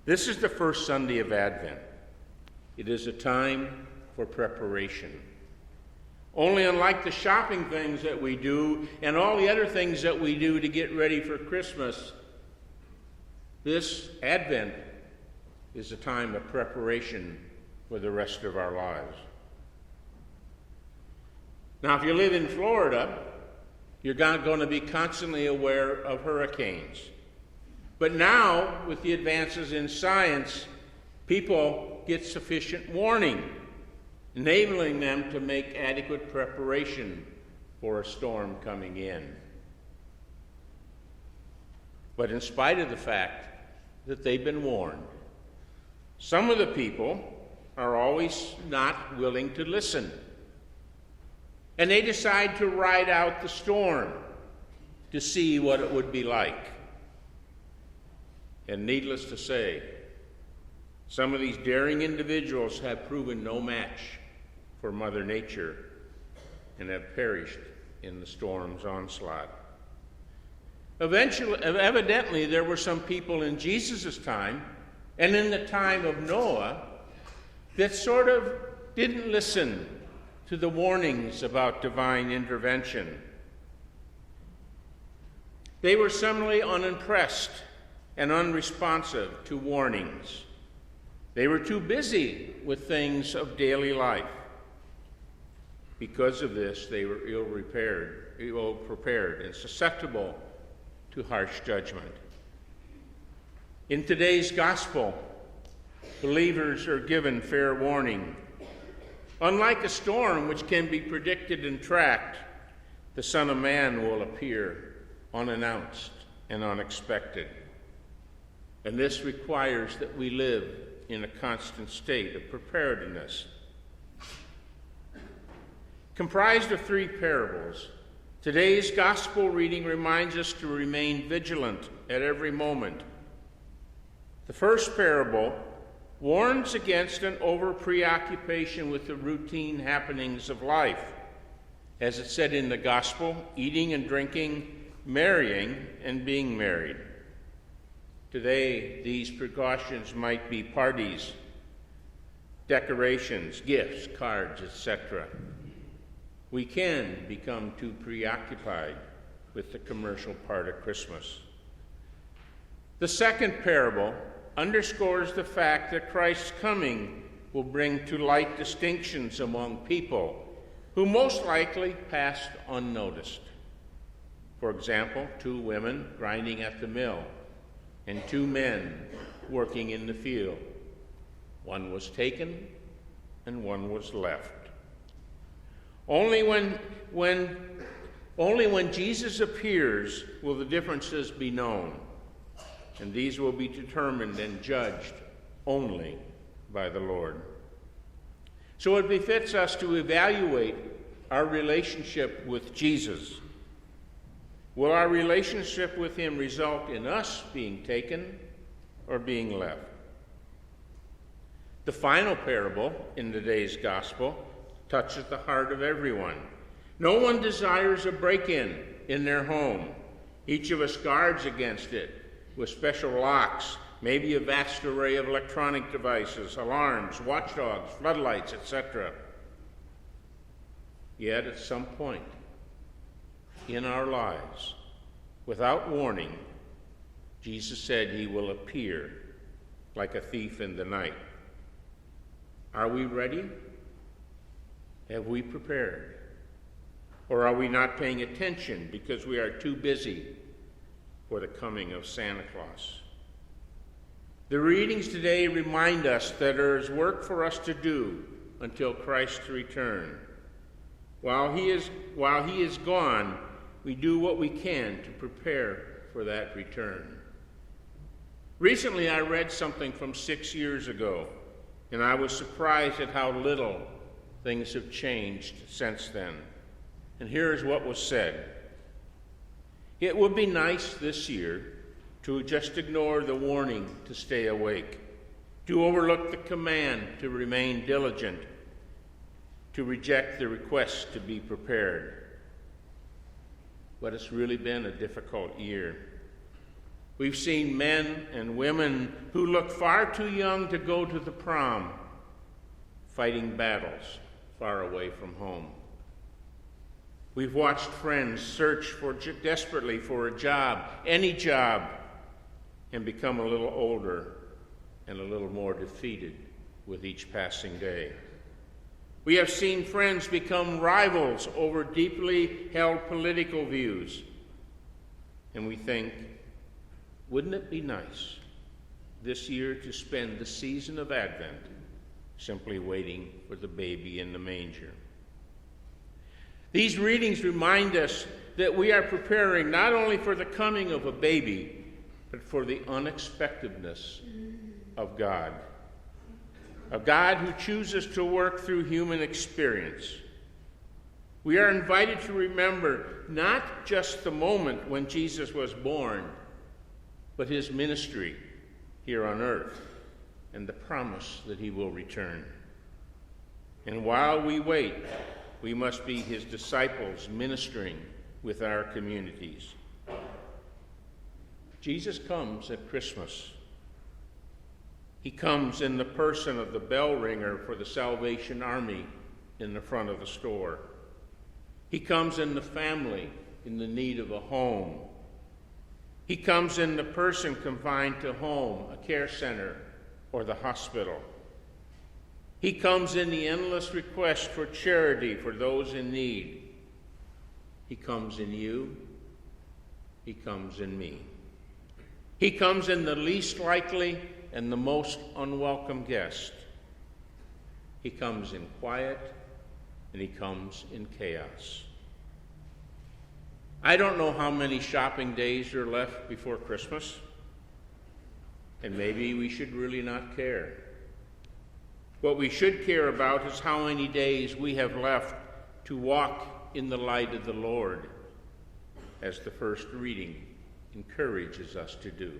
This is the first Sunday of Advent. It is a time for preparation. Only unlike the shopping things that we do and all the other things that we do to get ready for Christmas, this Advent is a time of preparation for the rest of our lives. Now, if you live in Florida, you're not going to be constantly aware of hurricanes. But now, with the advances in science, people get sufficient warning, enabling them to make adequate preparation for a storm coming in. But in spite of the fact that they've been warned, some of the people are always not willing to listen. And they decide to ride out the storm to see what it would be like. And needless to say, some of these daring individuals have proven no match for Mother Nature and have perished in the storm's onslaught. Evidently, there were some people in Jesus' time and in the time of Noah that sort of didn't listen to the warnings about divine intervention. They were suddenly unimpressed and unresponsive to warnings. They were too busy with things of daily life. Because of this, they were ill-prepared, and susceptible to harsh judgment. In today's gospel, believers are given fair warning. Unlike a storm which can be predicted and tracked, the Son of Man will appear unannounced and unexpected. And this requires that we live in a constant state of preparedness. Comprised of 3 parables, today's gospel reading reminds us to remain vigilant at every moment. The first parable warns against an over-preoccupation with the routine happenings of life. As it said in the gospel, eating and drinking, marrying and being married. Today, these precautions might be parties, decorations, gifts, cards, etc. We can become too preoccupied with the commercial part of Christmas. The second parable underscores the fact that Christ's coming will bring to light distinctions among people who most likely passed unnoticed. For example, 2 women grinding at the mill and 2 men working in the field. One was taken and one was left. Only when Jesus appears will the differences be known, and these will be determined and judged only by the Lord. So it befits us to evaluate our relationship with Jesus. Will our relationship with him result in us being taken or being left? The final parable in today's gospel touches the heart of everyone. No one desires a break-in in their home. Each of us guards against it with special locks, maybe a vast array of electronic devices, alarms, watchdogs, floodlights, etc. Yet at some point in our lives, without warning, Jesus said he will appear like a thief in the night. Are we ready? Have we prepared? Or are we not paying attention because we are too busy for the coming of Santa Claus? The readings today remind us that there is work for us to do until Christ's return. While he is gone, we do what we can to prepare for that return. Recently, I read something from 6 years ago, and I was surprised at how little things have changed since then. And here is what was said. It would be nice this year to just ignore the warning to stay awake, to overlook the command to remain diligent, to reject the request to be prepared. But it's really been a difficult year. We've seen men and women who look far too young to go to the prom, fighting battles far away from home. We've watched friends search desperately for a job, any job, and become a little older and a little more defeated with each passing day. We have seen friends become rivals over deeply held political views. And we think, wouldn't it be nice this year to spend the season of Advent simply waiting for the baby in the manger? These readings remind us that we are preparing not only for the coming of a baby, but for the unexpectedness of God. A God who chooses to work through human experience. We are invited to remember not just the moment when Jesus was born, but his ministry here on earth and the promise that he will return. And while we wait, we must be his disciples ministering with our communities. Jesus comes at Christmas. He comes in the person of the bell ringer for the Salvation Army in the front of the store. He comes in the family in the need of a home. He comes in the person confined to home, a care center, or the hospital. He comes in the endless request for charity for those in need. He comes in you. He comes in me. He comes in the least likely and the most unwelcome guest. He comes in quiet, and he comes in chaos. I don't know how many shopping days are left before Christmas, and maybe we should really not care. What we should care about is how many days we have left to walk in the light of the Lord, as the first reading encourages us to do.